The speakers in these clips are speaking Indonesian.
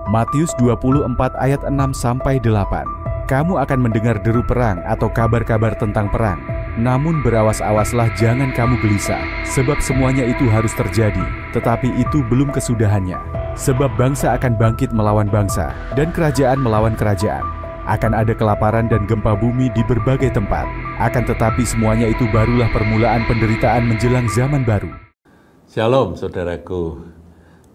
Matius 24 ayat 6-8. Kamu akan mendengar deru perang atau kabar-kabar tentang perang. Namun berawas-awaslah, jangan kamu gelisah, sebab semuanya itu harus terjadi, tetapi itu belum kesudahannya. Sebab bangsa akan bangkit melawan bangsa, dan kerajaan melawan kerajaan. Akan ada kelaparan dan gempa bumi di berbagai tempat. Akan tetapi semuanya itu barulah permulaan penderitaan menjelang zaman baru. Shalom saudaraku.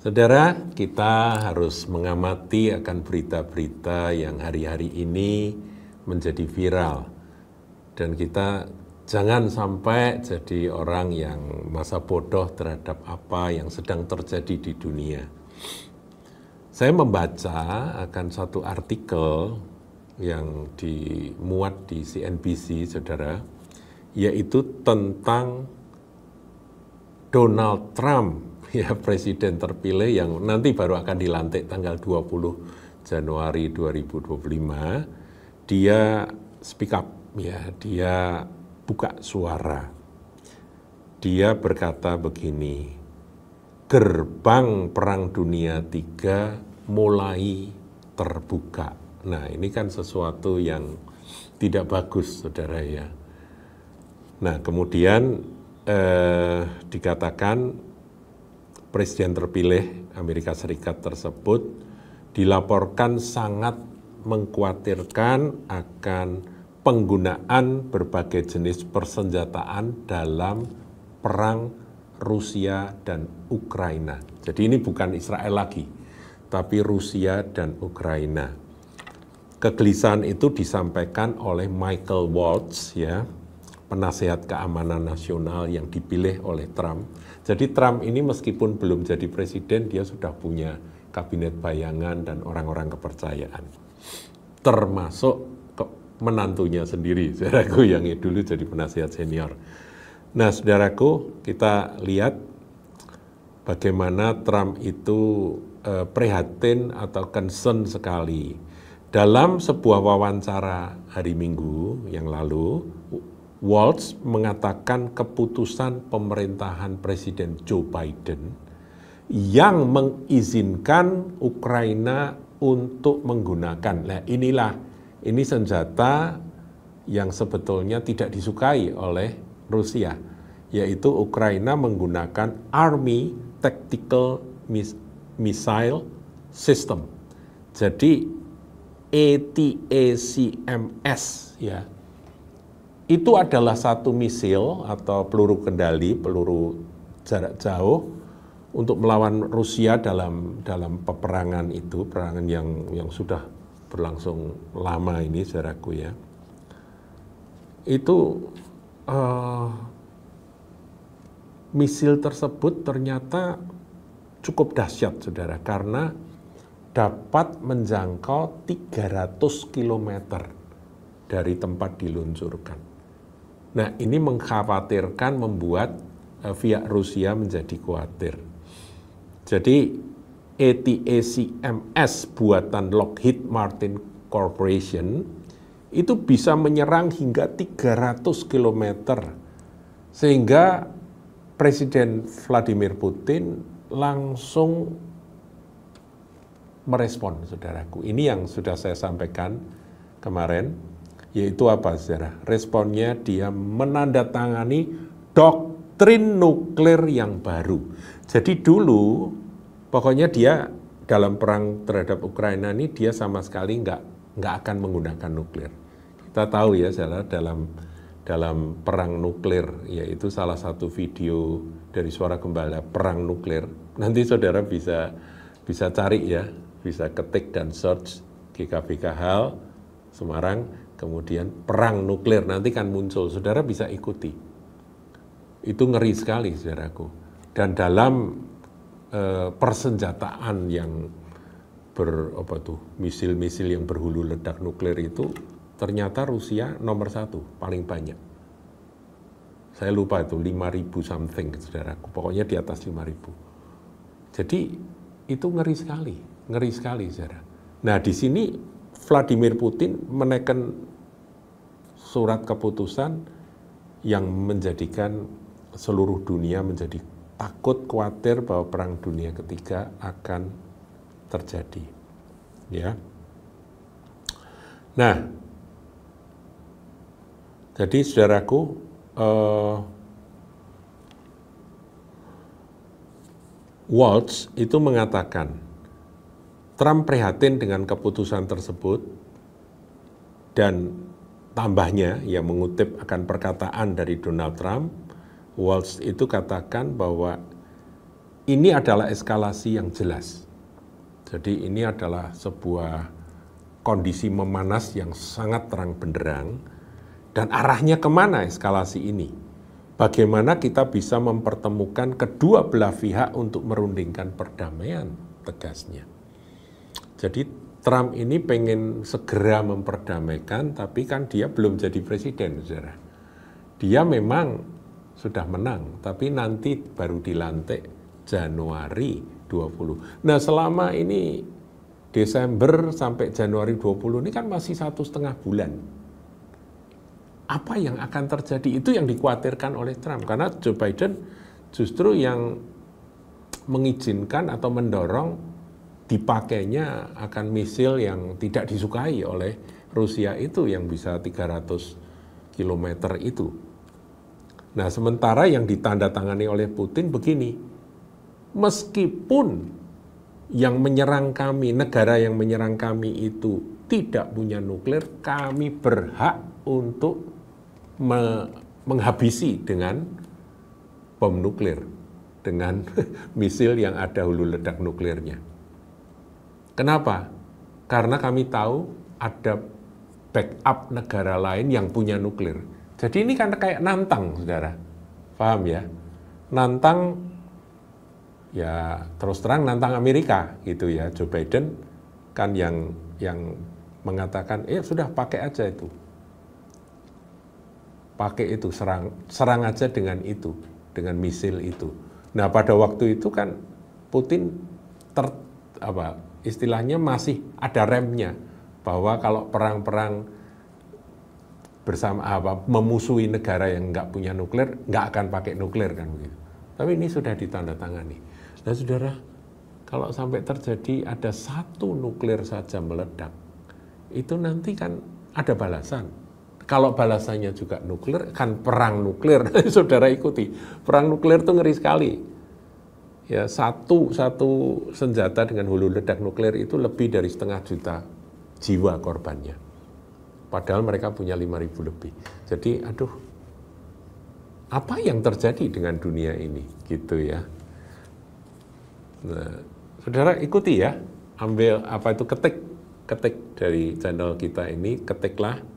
Saudara, kita harus mengamati akan berita-berita yang hari-hari ini menjadi viral. Dan kita jangan sampai jadi orang yang masa bodoh terhadap apa yang sedang terjadi di dunia. Saya membaca akan satu artikel yang dimuat di CNBC, saudara, yaitu tentang Donald Trump, ya, presiden terpilih yang nanti baru akan dilantik tanggal 20 Januari 2025. Dia speak up, ya, dia buka suara. Dia berkata begini, gerbang Perang Dunia III mulai terbuka. Nah, ini kan sesuatu yang tidak bagus, saudara, ya. Nah, kemudian dikatakan presiden terpilih Amerika Serikat tersebut dilaporkan sangat mengkhawatirkan akan penggunaan berbagai jenis persenjataan dalam perang Rusia dan Ukraina. Jadi ini bukan Israel lagi, tapi Rusia dan Ukraina. Kegelisahan itu disampaikan oleh Michael Waltz, ya, penasehat keamanan nasional yang dipilih oleh Trump. Jadi Trump ini meskipun belum jadi presiden, dia sudah punya kabinet bayangan dan orang-orang kepercayaan. Termasuk menantunya sendiri, saudaraku, yang dulu jadi penasihat senior. Nah, saudaraku, kita lihat bagaimana Trump itu prihatin atau concern sekali. Dalam sebuah wawancara hari Minggu yang lalu, Waltz mengatakan keputusan pemerintahan Presiden Joe Biden yang mengizinkan Ukraina untuk menggunakan, ini senjata yang sebetulnya tidak disukai oleh Rusia, yaitu Ukraina menggunakan Army Tactical Missile System. Jadi ATACMS, ya. Itu adalah satu misil atau peluru kendali, peluru jarak jauh untuk melawan Rusia dalam peperangan itu, peperangan yang sudah berlangsung lama ini, saudaraku, ya. Itu misil tersebut ternyata cukup dahsyat, saudara, karena dapat menjangkau 300 km dari tempat diluncurkan. Nah, ini mengkhawatirkan, membuat pihak Rusia menjadi khawatir. Jadi ATACMS buatan Lockheed Martin Corporation itu bisa menyerang hingga 300 km. Sehingga Presiden Vladimir Putin langsung merespon, saudaraku. Ini yang sudah saya sampaikan kemarin. Yaitu apa, saudara? Responnya dia menandatangani doktrin nuklir yang baru. Jadi dulu, pokoknya dia dalam perang terhadap Ukraina ini, dia sama sekali nggak akan menggunakan nuklir. Kita tahu ya, saudara, dalam perang nuklir, yaitu salah satu video dari Suara Gembala, perang nuklir. Nanti saudara bisa cari, ya, bisa ketik dan search GKBK HAL Semarang, kemudian perang nuklir, nanti kan muncul, saudara bisa ikuti. Itu ngeri sekali, saudaraku. Dan dalam persenjataan yang misil-misil yang berhulu ledak nuklir itu, ternyata Rusia nomor 1, paling banyak. Saya lupa itu, 5.000 something, saudaraku. Pokoknya di atas 5.000. Jadi itu ngeri sekali, saudara. Nah, di sini Vladimir Putin menekan surat keputusan yang menjadikan seluruh dunia menjadi takut, khawatir bahwa Perang Dunia Ketiga akan terjadi. Ya. Nah, jadi saudaraku, Waltz itu mengatakan Trump prihatin dengan keputusan tersebut, dan tambahnya yang mengutip akan perkataan dari Donald Trump, Waltz itu katakan bahwa ini adalah eskalasi yang jelas. Jadi ini adalah sebuah kondisi memanas yang sangat terang benderang, dan arahnya kemana eskalasi ini? Bagaimana kita bisa mempertemukan kedua belah pihak untuk merundingkan perdamaian, tegasnya. Jadi Trump ini pengen segera memperdamaikan, tapi kan dia belum jadi presiden, saudara. Dia memang sudah menang, tapi nanti baru dilantik Januari 20. Nah, selama ini Desember sampai Januari 20 ini kan masih 1,5 bulan. Apa yang akan terjadi? Itu yang dikhawatirkan oleh Trump, karena Joe Biden justru yang mengizinkan atau mendorong dipakainya akan misil yang tidak disukai oleh Rusia itu, yang bisa 300 km itu. Nah, sementara yang ditandatangani oleh Putin begini, meskipun yang menyerang kami, negara yang menyerang kami itu tidak punya nuklir, kami berhak untuk menghabisi dengan bom nuklir, dengan misil yang ada hulu ledak nuklirnya. Kenapa? Karena kami tahu ada backup negara lain yang punya nuklir. Jadi ini kan kayak nantang, saudara. Paham ya? Nantang, ya terus terang nantang Amerika gitu ya. Joe Biden kan yang mengatakan, sudah pakai aja itu. Pakai itu, serang aja dengan itu, dengan misil itu. Nah, pada waktu itu kan Putin istilahnya masih ada remnya, bahwa kalau perang-perang bersama memusuhi negara yang nggak punya nuklir, nggak akan pakai nuklir kan begitu. Tapi ini sudah ditandatangani. Nah, saudara, kalau sampai terjadi ada satu nuklir saja meledak, itu nanti kan ada balasan. Kalau balasannya juga nuklir, kan perang nuklir. Saudara ikuti, perang nuklir itu ngeri sekali. Ya, satu senjata dengan hulu ledak nuklir itu lebih dari 500 juta jiwa korbannya. Padahal mereka punya 5.000 lebih. Jadi, apa yang terjadi dengan dunia ini, gitu ya. Nah, saudara ikuti ya, ambil ketik dari channel kita ini, ketiklah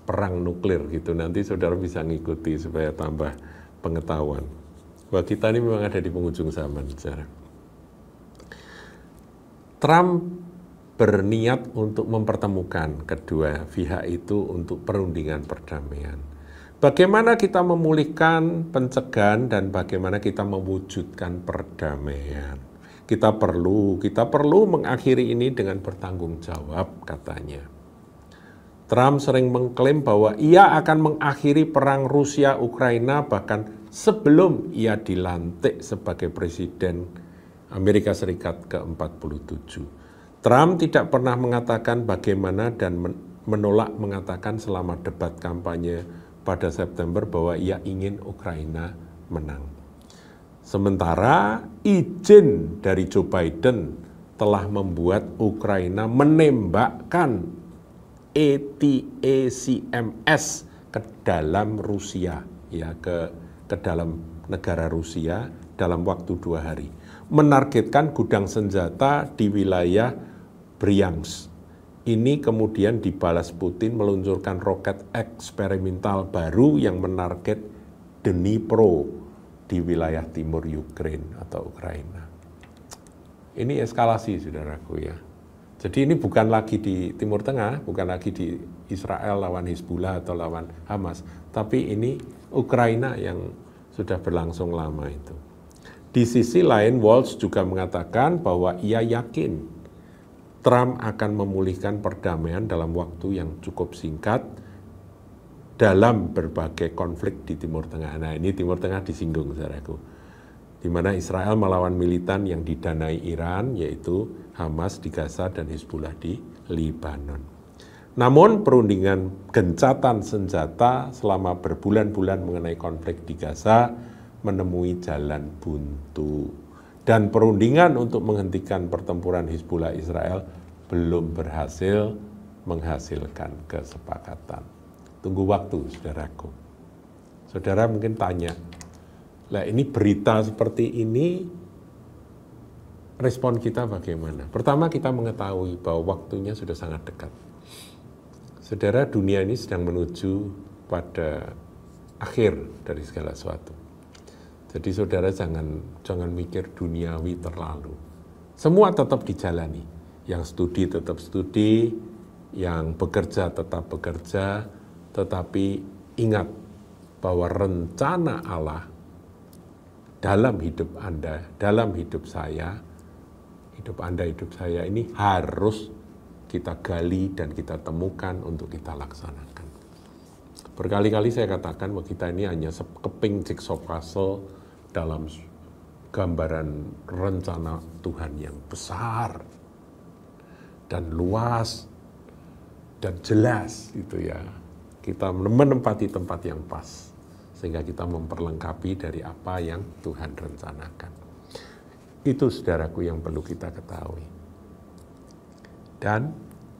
perang nuklir gitu. Nanti saudara bisa ngikuti supaya tambah pengetahuan. Bahwa kita ini memang ada di penghujung zaman, saudara. Trump berniat untuk mempertemukan kedua pihak itu untuk perundingan perdamaian. Bagaimana kita memulihkan pencegahan dan bagaimana kita mewujudkan perdamaian. Kita perlu mengakhiri ini dengan bertanggung jawab, katanya. Trump sering mengklaim bahwa ia akan mengakhiri perang Rusia-Ukraina bahkan sebelum ia dilantik sebagai Presiden Amerika Serikat ke-47. Trump tidak pernah mengatakan bagaimana dan menolak mengatakan selama debat kampanye pada September bahwa ia ingin Ukraina menang. Sementara izin dari Joe Biden telah membuat Ukraina menembakkan ATACMS ke dalam Rusia, ya ke dalam negara Rusia dalam waktu 2 hari. Menargetkan gudang senjata di wilayah Bryansk. Ini kemudian dibalas Putin meluncurkan roket eksperimental baru yang menarget Dnipro di wilayah timur Ukraina atau Ukraina. Ini eskalasi, saudaraku ya. Jadi ini bukan lagi di Timur Tengah, bukan lagi di Israel lawan Hizbullah atau lawan Hamas, tapi ini Ukraina yang sudah berlangsung lama itu. Di sisi lain, Waltz juga mengatakan bahwa ia yakin Trump akan memulihkan perdamaian dalam waktu yang cukup singkat dalam berbagai konflik di Timur Tengah. Nah, ini Timur Tengah disinggung, saudaraku. Di mana Israel melawan militan yang didanai Iran, yaitu Hamas di Gaza dan Hizbullah di Lebanon. Namun perundingan gencatan senjata selama berbulan-bulan mengenai konflik di Gaza menemui jalan buntu. Dan perundingan untuk menghentikan pertempuran Hizbullah Israel belum berhasil menghasilkan kesepakatan. Tunggu waktu, saudaraku. Saudara mungkin tanya, lah ini berita seperti ini, respon kita bagaimana? Pertama, kita mengetahui bahwa waktunya sudah sangat dekat. Saudara, dunia ini sedang menuju pada akhir dari segala sesuatu. Jadi saudara jangan mikir duniawi terlalu. Semua tetap dijalani. Yang studi tetap studi, yang bekerja tetap bekerja, tetapi ingat bahwa rencana Allah dalam hidup Anda, dalam hidup saya, hidup Anda, hidup saya ini harus kita gali dan kita temukan untuk kita laksanakan. Berkali-kali saya katakan bahwa kita ini hanya sekeping jigsaw puzzle dalam gambaran rencana Tuhan yang besar dan luas dan jelas gitu ya. Kita menempati tempat yang pas sehingga kita memperlengkapi dari apa yang Tuhan rencanakan. Itu saudaraku yang perlu kita ketahui. Dan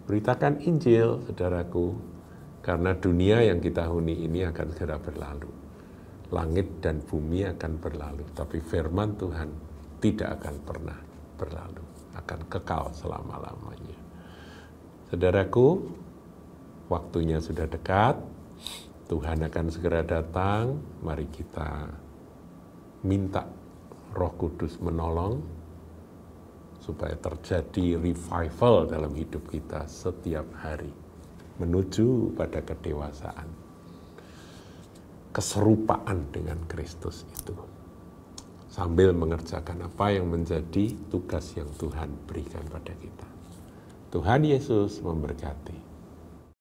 beritakan Injil, saudaraku, karena dunia yang kita huni ini akan segera berlalu. Langit dan bumi akan berlalu, tapi firman Tuhan tidak akan pernah berlalu, akan kekal selama-lamanya. Saudaraku, waktunya sudah dekat, Tuhan akan segera datang, mari kita minta Roh Kudus menolong, supaya terjadi revival dalam hidup kita setiap hari, menuju pada kedewasaan, keserupaan dengan Kristus itu, sambil mengerjakan apa yang menjadi tugas yang Tuhan berikan pada kita. Tuhan Yesus memberkati.